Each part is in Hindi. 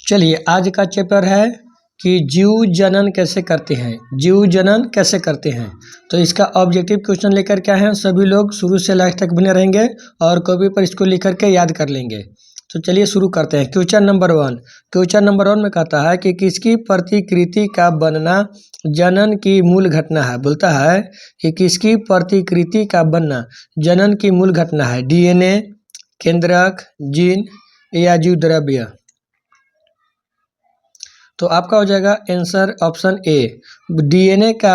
चलिए आज का चैप्टर है कि जीव जनन कैसे करते हैं। जीव जनन कैसे करते हैं तो इसका ऑब्जेक्टिव क्वेश्चन लेकर क्या है, सभी लोग शुरू से लास्ट तक बने रहेंगे और कॉपी पर इसको लिख करके याद कर लेंगे। तो चलिए शुरू करते हैं। Question number 1। क्वेश्चन नंबर 1 में कहता है कि किसकी प्रतिकृति का बनना जनन की मूल घटना है। बोलता है कि किसकी प्रतिकृति का बनना जनन की मूल घटना है। डीएनए, केंद्रक, जीन या जीव द्रव्य। तो आपका हो जाएगा आंसर ऑप्शन ए। डीएनए का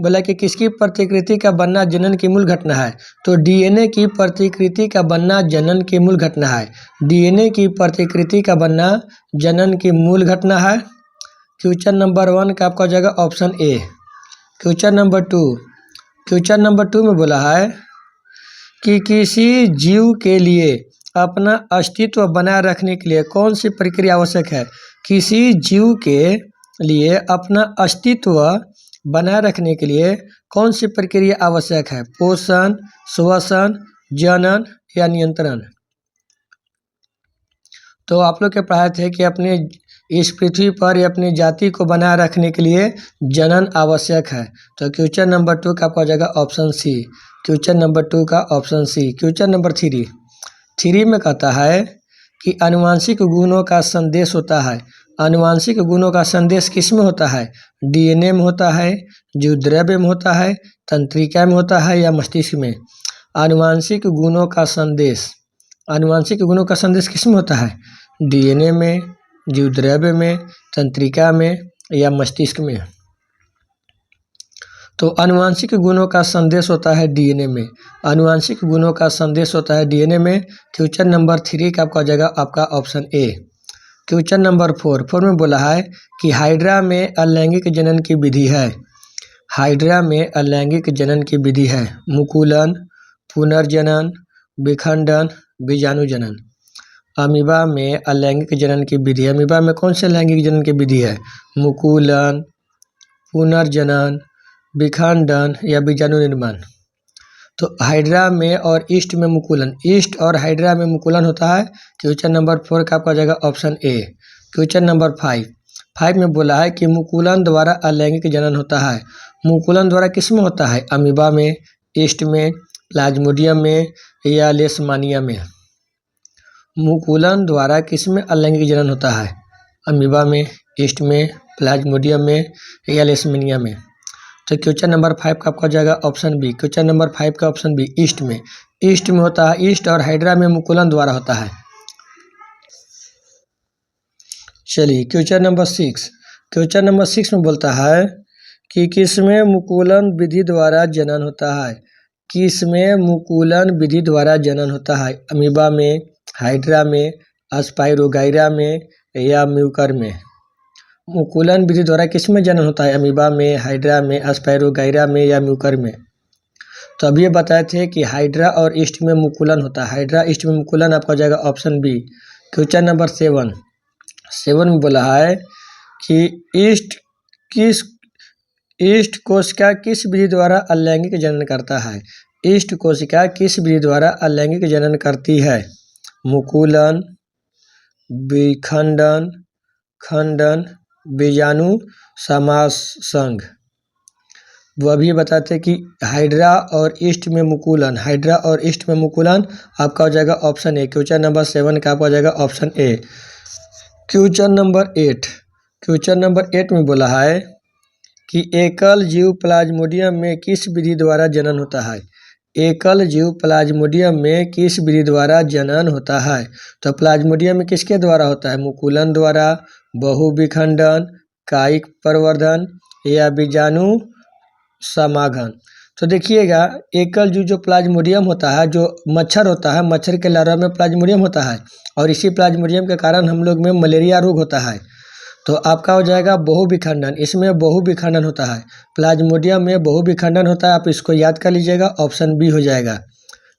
बोला कि किसकी प्रतिकृति का बनना जनन की मूल घटना है, तो डीएनए की प्रतिकृति का बनना जनन की मूल घटना है। डीएनए की प्रतिकृति का बनना जनन की मूल घटना है। क्वेश्चन नंबर 1 का आपका हो जाएगा option A. Question number 2। Question number 2 में बोला है कि किसी जीव के लिए अपना अस्तित्व बनाए रखने के लिए कौन सी प्रक्रिया आवश्यक है। किसी जीव के लिए अपना अस्तित्व बनाए रखने के लिए कौन सी प्रक्रिया आवश्यक है। पोषण, श्वसन, जनन या नियंत्रण। तो आप लोग के पढ़ाए थे कि अपने इस पृथ्वी पर या अपनी जाति को बनाए रखने के लिए जनन आवश्यक है। तो क्वेश्चन नंबर 2 का आपका हो जाएगा ऑप्शन सी। क्वेश्चन नंबर 2 का ऑप्शन सी। क्वेश्चन नंबर 3 में कहता है कि आनुवंशिक गुणों का संदेश होता है। आनुवंशिक गुणों का संदेश किस में होता है। डीएनए में होता है, जीव द्रव्य में होता है, तंत्रिका में होता है या मस्तिष्क में। आनुवंशिक गुणों का संदेश, आनुवंशिक गुणों का संदेश किस में होता है। डीएनए में, जीव द्रव्य में, तंत्रिका में या मस्तिष्क में। तो आनुवंशिक गुणों का संदेश होता है डीएनए में। आनुवंशिक गुणों का संदेश होता है डीएनए में। क्वेश्चन नंबर 3 का आपका हो जाएगा आपका ऑप्शन ए। क्वेश्चन नंबर 4 में बोला है कि हाइड्रा में अलैंगिक जनन की विधि है। हाइड्रा में अलैंगिक जनन की विधि है। मुकुलन, पुनर्जनन, विखंडन, बीजाणु जनन। अमीबा में अलैंगिक जनन की विधि है। अमीबा में कौन से लैंगिक जनन की विधि है। मुकुलन, पुनर्जनन, विखंडन या बीजाणु निर्माण। तो हाइड्रा में और ईस्ट में मुकुलन, ईस्ट और हाइड्रा में मुकुलन होता है। क्वेश्चन नंबर 4 का आपका जाएगा ऑप्शन ए। क्वेश्चन नंबर 5 में बोला है कि मुकुलन द्वारा अलैंगिक जनन होता है। मुकुलन द्वारा किस में होता है। अमीबा में, ईस्ट में, प्लाज्मोडियम में या लेशमानिया में। मुकुलन द्वारा किस में अलैंगिक जनन होता है। अमीबा में, ईस्ट में, प्लाज्मोडियम में या लेशमानिया में। तो क्वेश्चन नंबर 5 का आपका हो जाएगा ऑप्शन बी। क्वेश्चन नंबर 5 का ऑप्शन बी, ईस्ट में। ईस्ट में होता है, ईस्ट और हाइड्रा में मुकुलन द्वारा होता है। चलिए क्वेश्चन नंबर 6। क्वेश्चन नंबर 6 में बोलता है कि किसमें मुकुलन विधि द्वारा जनन होता है। किसमें मुकुलन विधि द्वारा जनन होता है। अमीबा में, हाइड्रा में, स्पाइरोगाइरा में या म्यूकर में। मुकुलन विधि द्वारा किस में जनन होता है। अमीबा में, हाइड्रा में, स्पाइरोगाइरा में या म्यूकर में। तो अब ये बताए थे कि हाइड्रा और ईस्ट में मुकुलन होता है। हाइड्रा ईस्ट में मुकुलन आपका हो जाएगा ऑप्शन बी। क्वेश्चन नंबर 7 में बोला है कि ईस्ट कोशिका किस विधि द्वारा अलैंगिक जनन करता है। ईस्ट कोशिका किस विधि द्वारा अलैंगिक जनन करती है। मुकुलन, विखंडन, खंडन, बीजाणु समासंग। वह भी बताते कि हाइड्रा और ईस्ट में मुकुलन, हाइड्रा और ईस्ट में मुकुलन आपका हो जाएगा ऑप्शन ए। क्वेश्चन नंबर 7 का आपका हो जाएगा ऑप्शन ए। क्वेश्चन नंबर 8 में बोला है कि एकल जीव प्लाज्मोडियम में किस विधि द्वारा जनन होता है। एकल जीव प्लाज्मोडियम में किस विधि द्वारा जनन होता है। तो प्लाज्मोडियम में किसके द्वारा होता है। मुकुलन द्वारा, बहुविखंडन, कायिक प्रवर्धन या बीजाणु समागम। तो देखिएगा एकल जीव जो प्लाज्मोडियम होता है, जो मच्छर होता है, मच्छर के लार्वा में प्लाज्मोडियम होता है और इसी प्लाज्मोडियम के कारण हम लोग में मलेरिया रोग होता है। तो आपका हो जाएगा बहुविखंडन, इसमें बहुविखंडन होता है। प्लाज्मोडियम में बहुविखंडन होता है, आप इसको याद कर लीजिएगा, ऑप्शन बी हो जाएगा।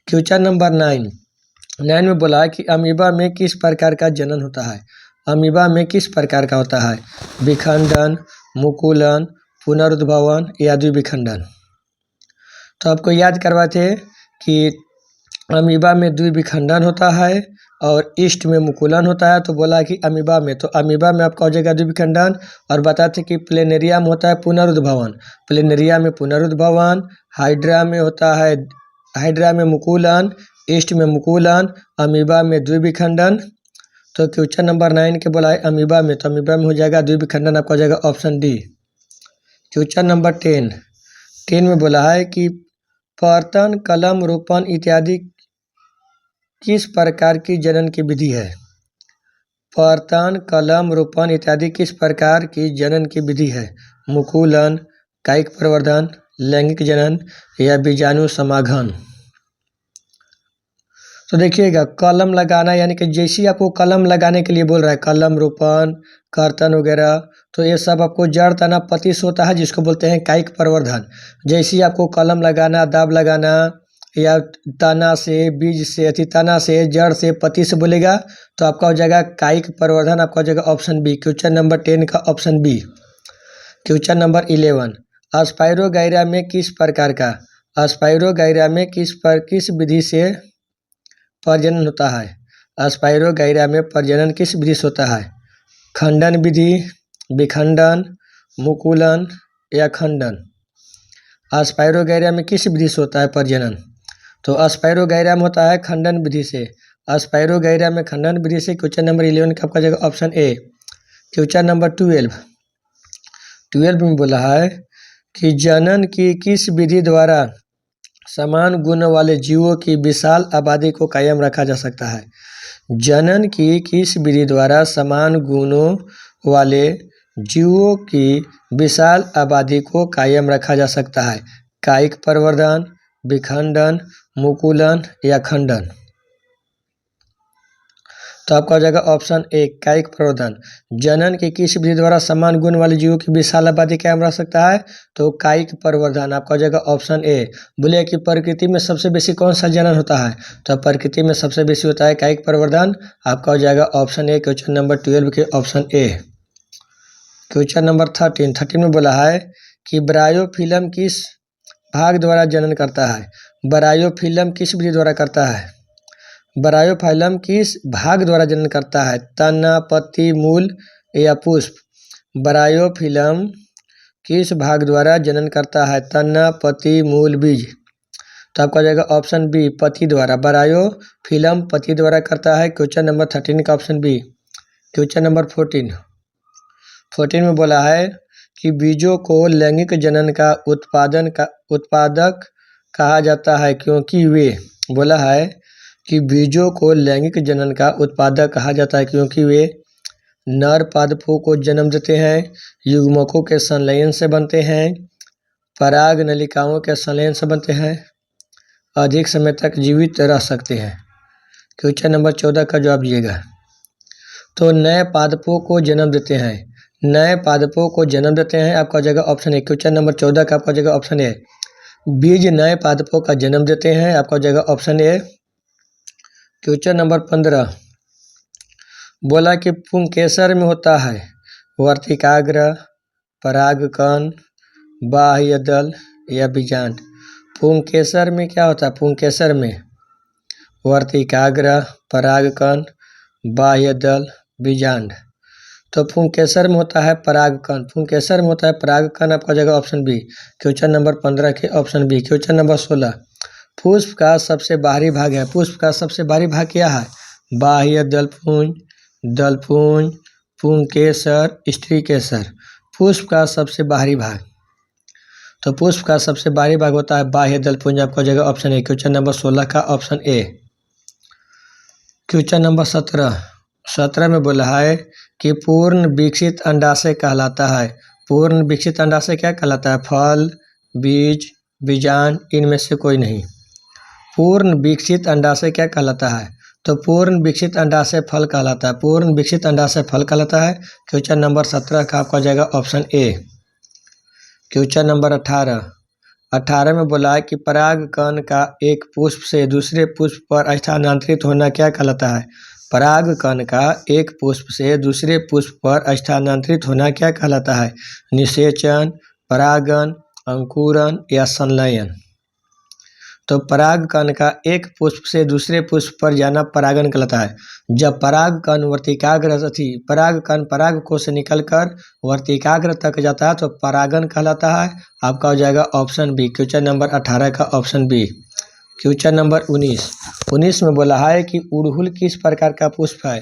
क्वेश्चन नंबर 9 में बोला है कि अमीबा में किस प्रकार का जनन होता है। अमीबा में किस प्रकार का होता है। विखंडन, मुकुलन, पुनरुद्भवन या द्विविखंडन। तो आपको याद करवाते कि अमीबा में द्विविखंडन होता है और ईस्ट में मुकुलन होता है, तो बोला कि अमीबा में, तो अमीबा में आपका हो जाएगा द्विखंडन। और बताते कि प्लेनेरिया में होता है पुनरुद्भवन, प्लेनेरिया में पुनरुद्भवन, हाइड्रा में होता है, हाइड्रा में मुकुलन, ईस्ट में मुकुलन, अमीबा में द्विविखंडन। तो क्वेश्चन नंबर 9 के बोला है अमीबा में, तो अमीबा में हो जाएगा द्विविखंडन, आपका हो जाएगा ऑप्शन डी। क्वेश्चन नंबर 10 में बोला है कि पर्तन, कलम, रोपण इत्यादि किस प्रकार की जनन की विधि है। पर्तन, कलम, रोपण इत्यादि किस प्रकार की जनन की विधि है। मुकुलन, कायिक प्रवर्धन, लैंगिक जनन या बीजाणु समागम। तो देखिएगा कलम लगाना, यानी कि जैसे आपको कलम लगाने के लिए बोल रहा है, कलम, रोपण, कर्तन वगैरह, तो ये सब आपको जड़, तना, पतिस होता है, जिसको बोलते हैं कायिक प्रवर्धन। जैसे आपको कलम लगाना, दाब लगाना, या तना से, बीज से, तना से, जड़ से, पति से बोलेगा, तो आपका हो जाएगा कायिक प्रवर्धन, आपका हो जाएगा ऑप्शन बी। क्वेश्चन नंबर 10 का option B. Question number 11, spirogyra में किस प्रकार का, स्पाइरोगाइरा में किस विधि से प्रजनन होता है। स्पाइरोगाइरा में प्रजनन किस विधि से होता है। खंडन विधि, विखंडन, मुकुलन या खंडन। स्पाइरोगाइरा में किस विधि से होता है प्रजनन, तो स्पाइरोगाइरा में होता है खंडन विधि से, स्पाइरोगाइरा में खंडन विधि से। क्वेश्चन नंबर 11 का आपका जाएगा ऑप्शन ए। क्वेश्चन नंबर 12 में बोला है कि जनन की किस विधि द्वारा समान गुण वाले जीवों की विशाल आबादी को कायम रखा जा सकता है। जनन की किस विधि द्वारा समान गुणों वाले जीवों की विशाल आबादी को कायम रखा जा सकता है। कायिक प्रवर्धन, विखंडन, मुकुलन या खंडन। तो आपका हो जाएगा ऑप्शन ए, कायिक प्रवर्धन। जनन की किस विधि द्वारा समान गुण वाले जीवों की विशाल आबादी कायम रख सकता है, तो कायिक प्रवर्धन, आपका हो जाएगा ऑप्शन ए। बोले कि प्रकृति में सबसे बेसी कौन सा जनन होता है, तो प्रकृति में सबसे बेसी होता है कायिक प्रवर्धन, आपका हो जाएगा ऑप्शन ए। क्वेश्चन नंबर 12 के ऑप्शन ए। क्वेश्चन नंबर 13 में बोला है कि ब्रायोफिल्म किस भाग द्वारा जनन करता है। ब्रायोफिल्म किस विधि द्वारा करता है। ब्रायोफाइलम किस भाग द्वारा जनन करता है, तना, पत्ती, मूल या पुष्प। ब्रायोफिल्म किस भाग द्वारा जनन करता है, तना, पत्ती, मूल, बीज। तो आपका जाएगा ऑप्शन बी, पत्ती द्वारा। ब्रायोफिल्म पत्ती द्वारा करता है। क्वेश्चन नंबर 13 का ऑप्शन बी। क्वेश्चन नंबर 14 में बोला है कि बीजों को लैंगिक जनन का उत्पादक कहा जाता है, क्योंकि वे, बोला है कि बीजों को लैंगिक जनन का उत्पादक कहा जाता है क्योंकि वे नर पादपों को जन्म देते हैं, युग्मकों के संलयन से बनते हैं, पराग नलिकाओं के संलयन से बनते हैं, अधिक समय तक जीवित रह सकते हैं। क्वेश्चन नंबर 14 का जवाब दिएगा। तो नए पादपों को जन्म देते हैं, नए पादपों को जन्म देते हैं, आपका जगह ऑप्शन ए। क्वेश्चन नंबर 14 का आपका जगह ऑप्शन ए। बीज नए पादपों का जन्म देते हैं, आपका जगह ऑप्शन ए। क्वेश्चन नंबर 15 बोला कि पुंकेसर में होता है वर्तिकाग्र, परागकण, बाह्य दल या बीजांड। पुंकेसर में क्या होता है, पुंकेसर में वर्तिकाग्र, परागकण, बाह्य दल, बीजांड। तो पुंकेसर में होता है परागकण, पुंकेसर में होता है परागकण, आपका जगह ऑप्शन बी। क्वेश्चन नंबर 15 के ऑप्शन बी। क्वेश्चन नंबर 16 पुष्प का सबसे बाहरी भाग है, पुष्प का सबसे बाहरी भाग क्या है, बाह्य दलपुंज, दलपुंज, पुंकेसर, स्त्रीकेसर। पुष्प का सबसे बाहरी भाग, तो पुष्प का सबसे बाहरी भाग होता है बाह्य दलपुंज, आपका जगह ऑप्शन ए। क्वेश्चन नंबर 16 का ऑप्शन ए। क्वेश्चन नंबर 17 में बोला है कि पूर्ण विकसित अंडाशय कहलाता है। पूर्ण विकसित अंडाशय क्या कहलाता है, फल, बीज, बीजांड, इनमें से कोई नहीं। पूर्ण विकसित अंडाशय क्या कहलाता है, तो पूर्ण विकसित अंडाशय फल कहलाता है, पूर्ण विकसित अंडाशय फल कहलाता है। क्वेश्चन नंबर 17 का आपका जाएगा ऑप्शन ए। क्वेश्चन नंबर 18 में बोला है कि परागकण का एक पुष्प से दूसरे पुष्प पर स्थानांतरित होना क्या कहलाता है। परागकण का एक पुष्प से दूसरे पुष्प पर स्थानांतरित होना क्या कहलाता है, निषेचन, परागन, अंकुरन या संलयन। तो परागकण का एक पुष्प से दूसरे पुष्प पर जाना परागण कहलाता है। जब परागकण परागकण परागकोश से निकलकर वर्तिकाग्र तक जाता है तो परागण कहलाता है। आपका हो जाएगा ऑप्शन बी, क्वेश्चन नंबर 18 का ऑप्शन बी। क्वेश्चन नंबर 19 में बोला है कि उड़हुल किस प्रकार का पुष्प है?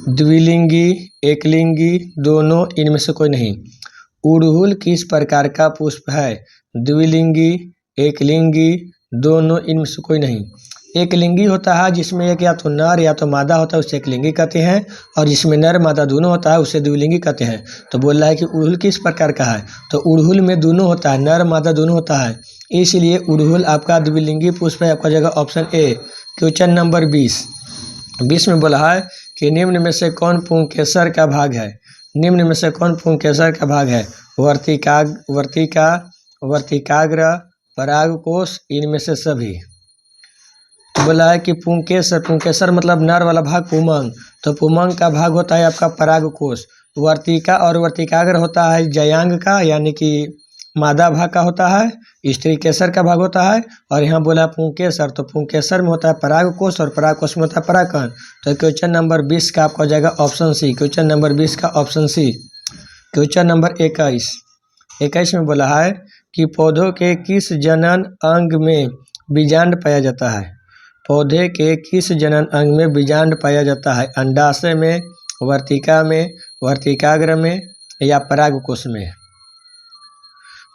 द्विलिंगी, एकलिंगी, दोनों, इनमें से कोई नहीं। उड़हुल किस प्रकार का पुष्प है? द्विलिंगी, एकलिंगी, दोनों, इनमें से कोई नहीं। एकलिंगी होता है जिसमें एक या तो नर या तो मादा होता है, उसे एकलिंगी कहते हैं, और जिसमें नर मादा दोनों होता है उसे द्विलिंगी कहते हैं। तो बोल रहा है कि उड़हुल किस प्रकार का है, तो उड़हुल में दोनों होता है, नर मादा दोनों होता है, इसलिए उड़हुल आपका द्विलिंगी पुष्प है। आपका जगह ऑप्शन ए। क्वेश्चन नंबर 20 में बोला है कि निम्न में से कौन पुंकेसर का भाग है? निम्न में से कौन पुंकेसर का भाग है? वर्तिकाग्र, परागकोश, इनमें से सभी। तो बोला है कि पुंकेसर मतलब नर वाला भाग पुमंग, तो पुमंग का भाग होता है आपका परागकोश। वर्तिका और वर्तिकाग्र होता है जयांग का, यानी कि मादा भाग का होता है, स्त्री केसर का भाग होता है, और यहाँ बोला पुंकेसर, तो पुंकेसर में होता है परागकोश और परागकोश में होता है परागकण। तो क्वेश्चन नंबर 20 का आपका हो जाएगा ऑप्शन सी। क्वेश्चन नंबर 20 का ऑप्शन सी। क्वेश्चन नंबर 21 में बोला है कि पौधों के किस जनन अंग में बीजांड पाया जाता है? पौधे के किस जनन अंग में बीजांड पाया जाता है? अंडाशय में, वर्तिका में, वर्तिकाग्र में, या परागकोश में?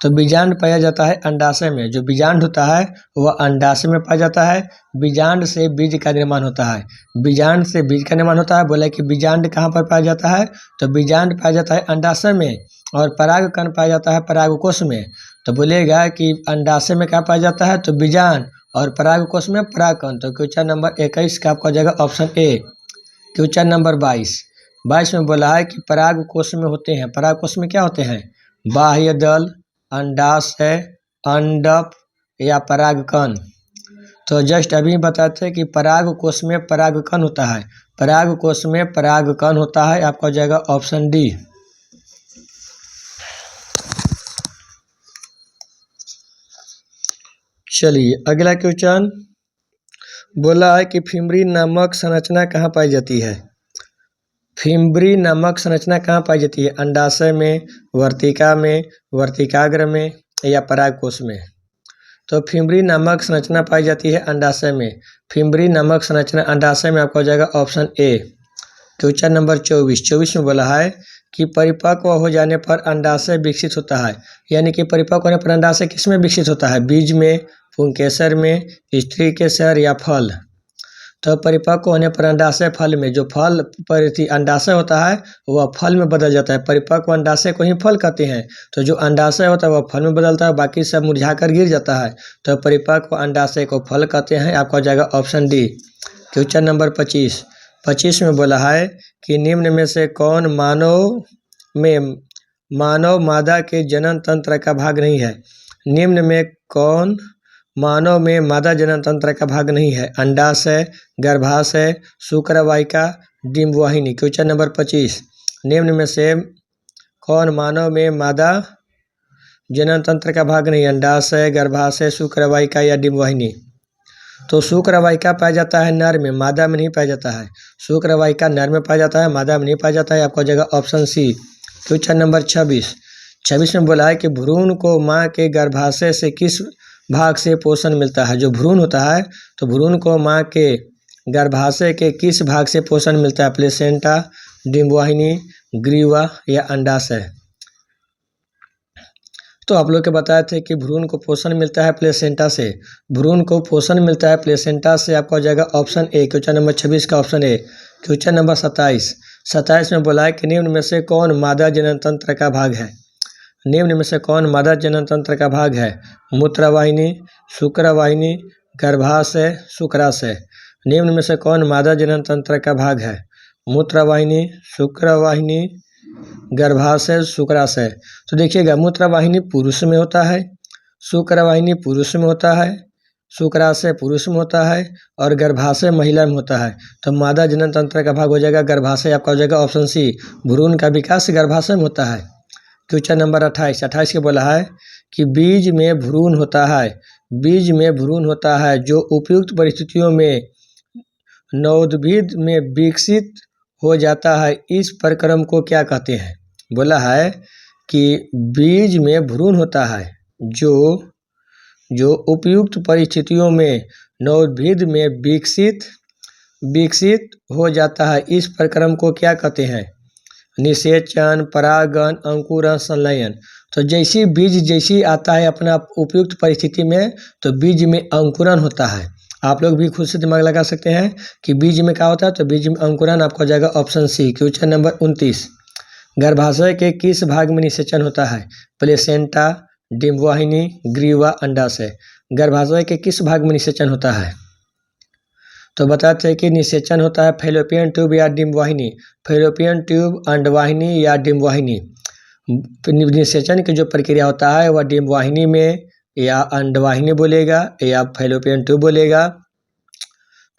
तो बीजांड पाया जाता है अंडाशय में। जो बीजांड होता है वह अंडाशय में पाया जाता है। बीजांड से बीज का निर्माण होता है। बीजांड से बीज का निर्माण होता है। बोले कि बीजांड कहाँ पर पाया जाता है, तो बीजांड पाया जाता है अंडाशय में, और परागकण पाया जाता है परागकोश में। तो बोलेगा कि अंडाशय में क्या पाया जाता है, तो बीजांड, और परागकोश में परागकण। तो क्वेश्चन नंबर 21 का आपका जाएगा ऑप्शन ए। क्वेश्चन नंबर 22 में बोला है कि परागकोश में होते हैं, परागकोश में क्या होते हैं? बाह्य दल, अंडाशय, अंडप, या परागकण। तो जस्ट अभी बताते हैं कि परागकोश में परागकण होता है, परागकोश में परागकण होता है। आपका हो जाएगा ऑप्शन डी। चलिए अगला क्वेश्चन बोला है कि फिम्बरी नामक संरचना कहाँ पाई जाती है? फिम्बरी नामक संरचना कहाँ पाई जाती है? अंडाशय में, वर्तिका में, वर्तिकाग्र में, या परागकोश में? तो फिम्बरी नामक संरचना पाई जाती है अंडाशय में। फिम्बरी नामक संरचना अंडाशय में। आपका हो जाएगा ऑप्शन ए। क्वेश्चन नंबर 24 में बोला है कि परिपक्व हो जाने पर अंडाशय विकसित होता है, यानी कि परिपक्व होने पर अंडाशय किस में विकसित होता है? बीज में, पुंकेसर में, स्त्री केसर, या फल? तो परिपक्व होने पर अंडाशय फल में, जो फल पर अंडाशय होता है वह फल में बदल जाता है। परिपक्व अंडाशय को ही फल कहते हैं। तो जो अंडाशय होता है वह फल में बदलता है, बाकी सब मुरझाकर गिर जाता है। तो परिपक्व अंडाशय को फल कहते हैं। आपका हो जाएगा ऑप्शन डी। क्वेश्चन नंबर 25 में बोला है कि निम्न में से कौन मानव मादा के जनन तंत्र का भाग नहीं है? निम्न में कौन मानव में मादा जनन तंत्र का भाग नहीं है? अंडाशय, गर्भाशय, शुक्रवाहिका, डिंबवाहिनी। क्वेश्चन नंबर 25, निम्न में से कौन मानव में मादा जनन तंत्र का भाग नहीं? अंडाशय, गर्भाशय, शुक्रवाहिका, या डिंबवाहिनी? तो शुक्रवाहिका पाया जाता है नर में, मादा में नहीं पाया जाता है। शुक्रवाहिका नर में पाया जाता है, मादा में नहीं पाया जाता है। आपका हो जाएगा ऑप्शन सी। क्वेश्चन नंबर 26 में बोला है कि भ्रूण को माँ के गर्भाशय से किस भाग से पोषण मिलता है? जो भ्रूण होता है तो भ्रूण को माँ के गर्भाशय के किस भाग से पोषण मिलता है? प्लेसेंटा, डिंबवाहिनी, ग्रीवा, या अंडाशय? तो आप लोग के बताए थे कि भ्रूण को पोषण मिलता है प्लेसेंटा से। भ्रूण को पोषण मिलता है प्लेसेंटा से। आपका हो जाएगा ऑप्शन ए। क्वेश्चन नंबर 26 का ऑप्शन ए। क्वेश्चन नंबर 27 में बोला है कि निम्न में से कौन मादा जनन तंत्र का भाग है? निम्न में से कौन मादा जनन तंत्र का भाग है? मूत्रवाहिनी, शुक्रवाहिनी, गर्भाशय, शुक्राशय। निम्न में से कौन मादा जनन तंत्र का भाग है? मूत्रवाहिनी, शुक्रवाहिनी, गर्भाशय, शुक्राशय। तो देखिएगा, मूत्रवाहिनी पुरुष में होता है, शुक्रवाहिनी पुरुष में होता है, शुक्राशय पुरुष में होता है, और गर्भाशय महिला में होता है। तो मादा जनन तंत्र का भाग हो जाएगा गर्भाशय। आपका हो जाएगा ऑप्शन सी। भ्रूण का विकास गर्भाशय में होता है। क्वेश्चन नंबर 28 के बोला है कि बीज में भ्रूण होता है, बीज में भ्रूण होता है जो उपयुक्त परिस्थितियों में नवोद्भिद में विकसित हो जाता है, इस प्रक्रम को क्या कहते हैं। बोला है कि बीज में भ्रूण होता है जो उपयुक्त परिस्थितियों में नवोद्भिद में विकसित हो जाता है, इस प्रक्रम को क्या कहते हैं। निषेचन, परागण, अंकुरण, संलयन। तो जैसी आता है अपना उपयुक्त परिस्थिति में, तो बीज में अंकुरण होता है। आप लोग भी खुद से दिमाग लगा सकते हैं कि बीज में क्या होता है, तो बीज में अंकुरण आपको हो जाएगा ऑप्शन सी। क्वेश्चन नंबर 29, गर्भाशय के किस भाग में निषेचन होता है। प्लेसेंटा, डिंबवाहिनी, ग्रीवा, अंडाशय। गर्भाशय के किस भाग में निषेचन होता है, तो बताते हैं कि निषेचन होता है फैलोपियन ट्यूब या डिंबवाहिनी। फैलोपियन ट्यूब, अंडवाहिनी या डिंबवाहिनी। निषेचन की जो प्रक्रिया होता है वह डिंबवाहिनी में या अंडवाहिनी बोलेगा या फैलोपियन ट्यूब बोलेगा।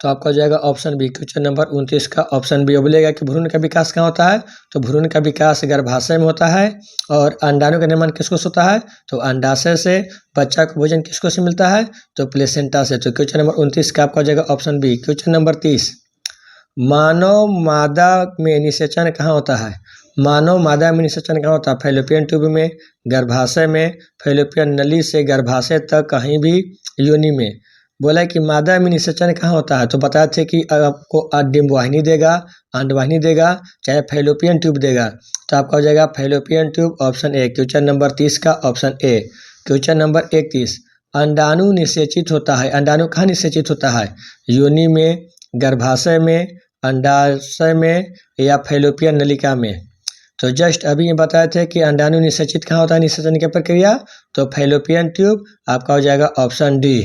तो आपका हो जाएगा ऑप्शन बी। क्वेश्चन नंबर 29 का ऑप्शन बी बोलेगा कि भ्रूण का विकास कहाँ होता है, तो भ्रूण का विकास गर्भाशय में होता है। और अंडाणु का निर्माण किसको से होता है, तो अंडाशय से। बच्चा को भोजन किसको से मिलता है, तो प्लेसेंटा से। तो क्वेश्चन नंबर 29 का आपका हो जाएगा ऑप्शन बी। क्वेश्चन नंबर 30, मानव मादा में निषेचन कहाँ होता है। मानव मादा में निषेचन कहाँ होता है, फैलोपियन ट्यूब में, गर्भाशय में, फैलोपियन नली से गर्भाशय तक, कहीं भी योनि में। बोला कि मादा में निषेचन कहाँ होता है, तो बताए थे कि आपको डिंबवाहिनी देगा, अंडवाहिनी देगा, चाहे फैलोपियन ट्यूब देगा। तो आपका हो जाएगा fallopian tube, option A. Question number 30 का ऑप्शन ए। क्वेश्चन नंबर 31, अंडाणु निषेचित होता है। अंडाणु कहाँ निषेचित होता है, योनि में, गर्भाशय में, अंडाशय में या फैलोपियन नलिका में। तो जस्ट अभी ये बताए थे कि अंडाणु निषेचित कहाँ होता है, निषेचन की प्रक्रिया, तो फैलोपियन ट्यूब। आपका हो जाएगा ऑप्शन डी।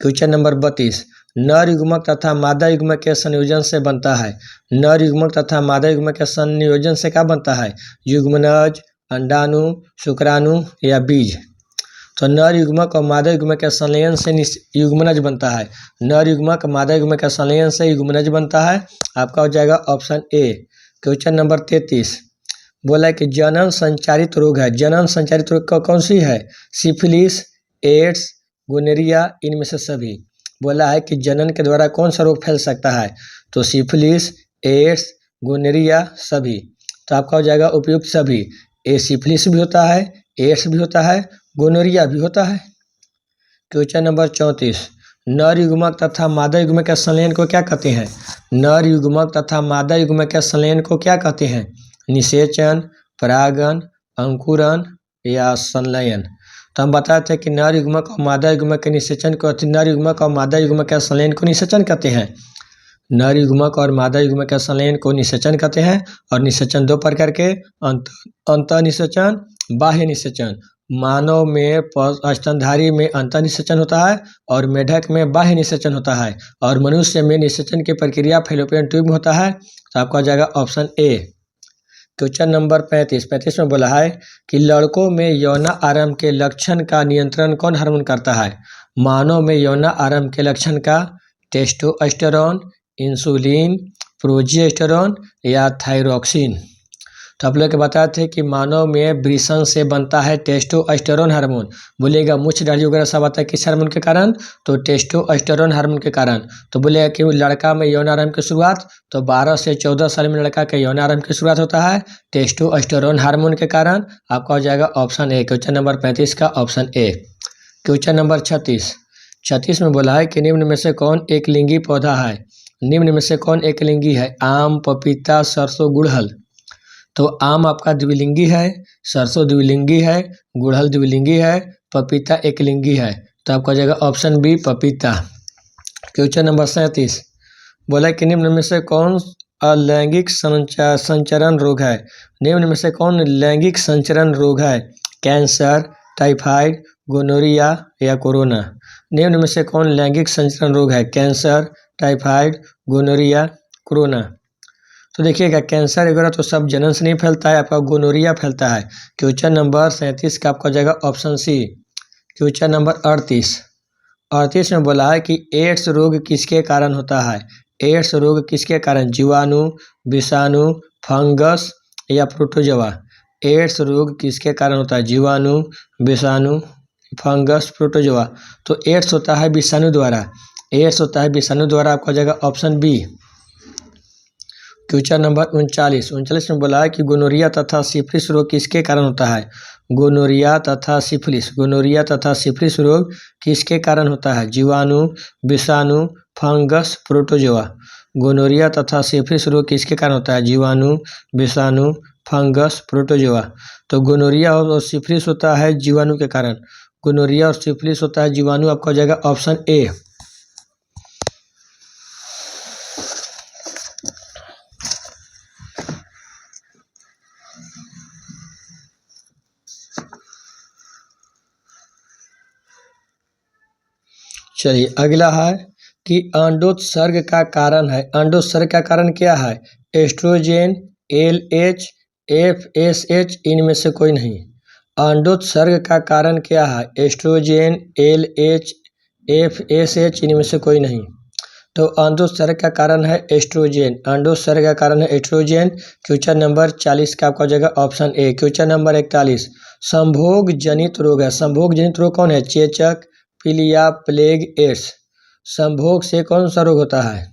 क्वेश्चन नंबर 32, नर युग्मक तथा मादा युग्मक के संयोजन से बनता है। नर युग्मक तथा मादा युग्मक के संयोजन से क्या बनता है, युग्मनज, अंडाणु, शुक्राणु या बीज। तो नर युग्मक और मादा युग्मक के संलयन से युग्मनज बनता है। नर युग्मक मादा युग्मक के संलयन से युग्मनज बनता है। आपका हो जाएगा ऑप्शन ए। क्वेश्चन नंबर 33, बोला है कि जनन संचारित रोग है। जनन संचारित रोग कौन सी है, सिफिलिस, एड्स, गोनेरिया, इनमें से सभी। बोला है कि जनन के द्वारा कौन सा रोग फैल सकता है, तो सिफिलिस, एड्स, गोनेरिया, सभी। तो आपका हो जाएगा उपयुक्त सभी। ए सिफिलिस भी होता है, एड्स भी होता है, गोनेरिया भी होता है। क्वेश्चन नंबर 34, नर युग्मक तथा मादा युग्मक के संलयन को क्या कहते हैं। नर युग्मक तथा मादा युग्मक के संलयन को क्या कहते हैं, निषेचन, परागण, अंकुरण या संलयन। तो हम बताते हैं कि नर युग्मक और मादा युग्मक के निषेचन को, नर युग्मक और मादा युग्मक के संलयन को निषेचन कहते हैं। नर युग्मक और मादा युग्मक के संलयन को निषेचन कहते हैं। और निषेचन दो प्रकार के, अंतः निषेचन, बाह्य निषेचन। मानव में स्तनधारी में अंतः निषेचन होता है और मेढक में बाह्य निषेचन होता है। और मनुष्य में निषेचन की प्रक्रिया फैलोपियन ट्यूब में होता है। तो आपका हो जाएगा ऑप्शन ए। क्वेश्चन नंबर 35 में बोला है कि लड़कों में यौन आरंभ के लक्षण का नियंत्रण कौन हार्मोन करता है। मानव में यौन आरंभ के लक्षण का टेस्टोस्टेरोन, इंसुलिन, प्रोजेस्टेरोन या थायरोक्सिन। तो आप लोग के बताए थे कि मानव में वृषण से बनता है टेस्टोस्टेरोन हार्मोन। बोलेगा मुछ दाढ़ी वगैरह सब आता है किस हार्मोन के कारण, तो टेस्टोस्टेरोन हार्मोन के कारण। तो बोलेगा कि लड़का में यौन आरंभ की शुरुआत, तो 12 से 14 साल में लड़का के यौन आरंभ की शुरुआत होता है टेस्टोस्टेरोन हार्मोन के कारण। आपका हो जाएगा ऑप्शन ए। क्वेश्चन नंबर 35 का ऑप्शन ए। क्वेश्चन नंबर 36 में बोला है कि निम्न में से कौन एक लिंगी पौधा है। निम्न में से कौन एक लिंगी है, आम, पपीता, सरसों, गुड़हल। तो आम आपका द्विलिंगी है, सरसों द्विलिंगी है, गुड़हल द्विलिंगी है, पपीता एक लिंगी है। तो आपका हो जाएगा ऑप्शन बी, पपीता। क्वेश्चन नंबर 37 बोला कि निम्न में से कौन अलैंगिक संचरण रोग है। निम्न में से कौन लैंगिक संचरण रोग है, कैंसर, टाइफाइड, गोनोरिया या कोरोना। निम्न में से कौन लैंगिक संचरण रोग है, कैंसर, टाइफाइड, गोनोरिया, कोरोना। तो देखिएगा कैंसर वगैरह तो सब जनन से नहीं फैलता है, आपका गोनोरिया फैलता है। क्वेश्चन नंबर 37 का आपका हो जाएगा ऑप्शन सी। क्वेश्चन नंबर 38 में बोला है कि एड्स रोग किसके कारण होता है। एड्स रोग किसके कारण, जीवाणु, विषाणु, फंगस या प्रोटोजोआ। एड्स रोग किसके कारण होता है? जीवाणु, विषाणु, फंगस, प्रोटोजोआ। तो एड्स होता है विषाणु द्वारा, एड्स होता है विषाणु द्वारा। आपका हो जाएगा ऑप्शन बी। क्वेश्चन नंबर 39 में बोला है कि गोनोरिया तथा सिफिलिस रोग किसके कारण होता है? गोनोरिया तथा सिफिलिस, गोनोरिया तथा सिफिलिस रोग किसके कारण होता है? जीवाणु, विषाणु, फंगस, प्रोटोजोआ। गोनोरिया तथा सिफिलिस रोग किसके कारण होता है? जीवाणु, विषाणु, फंगस, प्रोटोजोआ। तो गोनोरिया और सिफिलिस होता है जीवाणु के कारण, गोनोरिया और सिफिलिस होता है जीवाणु। आपका हो जाएगा ऑप्शन ए। चलिए अगला है कि अंडोत्सर्ग का कारण है। अंडोत्सर्ग का कारण क्या है? एस्ट्रोजेन, LH, FSH, इनमें से कोई नहीं। अंडोत्सर्ग का कारण क्या है? एस्ट्रोजेन, LH, FSH, इनमें से कोई नहीं। तो अंडोत्सर्ग का कारण है एस्ट्रोजेन, अंडोत्सर्ग का कारण है एस्ट्रोजेन। क्वेश्चन नंबर 40 का आपका जगह ऑप्शन ए। क्वेश्चन नंबर 41, संभोग जनित रोग है। संभोग जनित रोग कौन है? चेचक, पीलिया, प्लेग, एड्स। संभोग से कौन सा रोग होता है?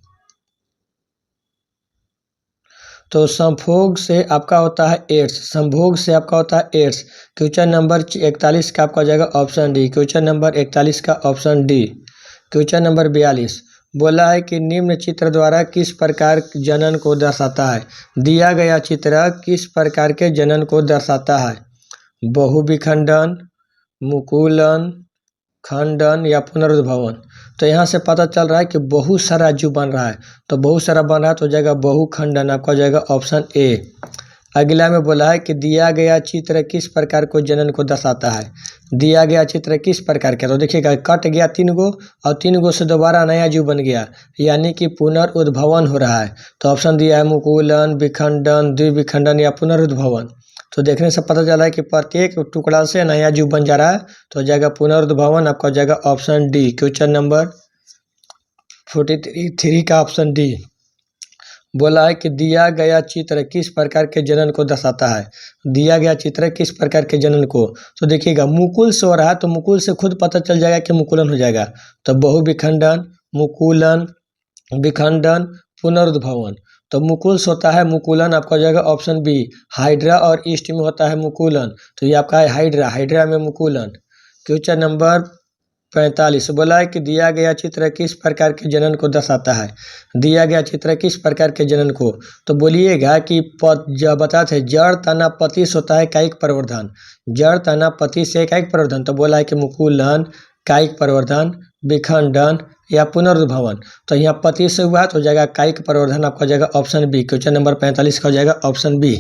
तो संभोग से आपका होता है एड्स, संभोग से आपका होता है एड्स। क्वेश्चन नंबर 41 का आपका जाएगा ऑप्शन डी। क्वेश्चन नंबर 41 का ऑप्शन डी। क्वेश्चन नंबर 42 बोला है कि निम्न चित्र द्वारा किस प्रकार जनन को दर्शाता है? दिया गया चित्र किस प्रकार के जनन को दर्शाता है? बहुविखंडन, मुकुलन, खंडन या पुनरुद्भवन। तो यहाँ से पता चल रहा है कि बहुत सारा जो बन रहा है, तो बहुत सारा बन रहा है तो हो जाएगा बहुखंडन। आपका हो जाएगा ऑप्शन ए। अगला में बोला है कि दिया गया चित्र किस प्रकार को जनन को दर्शाता है? दिया गया चित्र किस प्रकार का? तो देखिएगा कट गया 3 गो और 3 गो से दोबारा नया जीव बन गया, यानी कि पुनरुद्भवन हो रहा है। तो ऑप्शन दिया है मुकुलन, विखंडन, द्विविखंडन या पुनरुद्भवन। तो देखने से पता चला है कि प्रत्येक टुकड़ा से नया जीव बन जा रहा है, तो हो जाएगा पुनरुद्भवन। आपका हो जाएगा ऑप्शन डी। क्वेश्चन नंबर 43 का ऑप्शन डी। बोला है कि दिया गया चित्र किस प्रकार के जनन को दर्शाता है? दिया गया चित्र किस प्रकार के जनन को? तो देखिएगा मुकुल से हो रहा है, तो मुकुल से खुद पता चल जाएगा कि मुकुलन हो जाएगा। तो बहुविखंडन, मुकुलन, विखंडन, पुनरुद्भवन। तो मुकुल से होता है मुकुलन। आपका हो जाएगा ऑप्शन बी। हाइड्रा और ईस्ट में होता है मुकुलन, तो ये आपका है हाइड्रा, हाइड्रा में मुकुलन। क्वेश्चन नंबर 45 बोला है कि दिया गया चित्र किस प्रकार के जनन को दर्शाता है? दिया गया चित्र किस प्रकार के जनन को? तो बोलिएगा कि बताते हैं जड़ तना पति से होता है कायिक प्रवर्धन, जड़ तना पति से कायिक प्रवर्धन। तो बोला है कि मुकुलन, कायिक प्रवर्धन, विखंडन या पुनरुद्भवन। तो यहाँ पति से हुआ तो हो जाएगा कायिक प्रवर्धन। आपका हो जाएगा ऑप्शन बी। क्वेश्चन नंबर 45 का हो जाएगा ऑप्शन बी।